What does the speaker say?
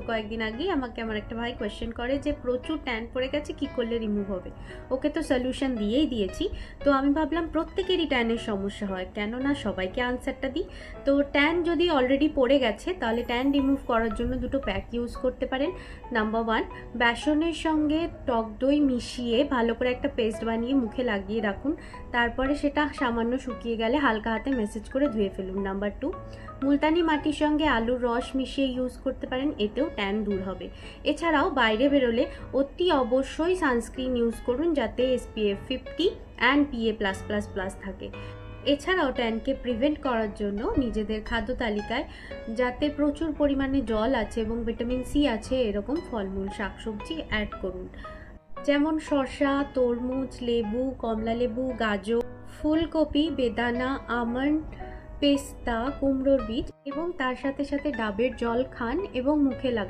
কয়েকদিন আগেই আমাকে আমার একটা ভাই কোয়েশ্চেন করে যে প্রচুর ট্যান পড়ে গেছে, কি করলে রিমুভ হবে। ওকে তো সলিউশন দিয়েই দিয়েছি। তো আমি ভাবলাম প্রত্যেকেরই ট্যানের সমস্যা হয়, কেননা সবাইকে আনসারটা দিই। তো ট্যান যদি অলরেডি পড়ে গেছে তাহলে ট্যান রিমুভ করার জন্য দুটো প্যাক ইউজ করতে পারেন। নাম্বার 1, বেসনের সঙ্গে টক দই মিশিয়ে ভালো করে একটা পেস্ট বানিয়ে মুখে লাগিয়ে রাখুন। তারপরে সেটা সামান্য শুকিয়ে গেলে হালকা হাতে ম্যাসেজ করে ধুয়ে ফেলুন। নাম্বার 2, মুলতানি মাটির সঙ্গে আলুর রস মিশিয়ে ইউজ করতে পারেন, এতেও ট্যান দূর হবে। এছাড়াও বাইরে বেরোলে অতি অবশ্যই সানস্ক্রিন ইউজ করুন, যাতে SPF 50 অ্যান্ড PA+++ থাকে। এছাড়াও ট্যানকে প্রিভেন্ট করার জন্য নিজেদের খাদ্য তালিকায় যাতে প্রচুর পরিমাণে জল আছে এবং ভিটামিন সি আছে এরকম ফলমূল শাকসবজি অ্যাড করুন, যেমন শসা, তরমুজ, লেবু, কমলা লেবু, গাজর, ফুলকপি, বেদানা, আমন্ড, পেস্তা, কুমড়োর বীজ, এবং তার সাথে সাথে ডাবের জল খান এবং মুখে লাগান।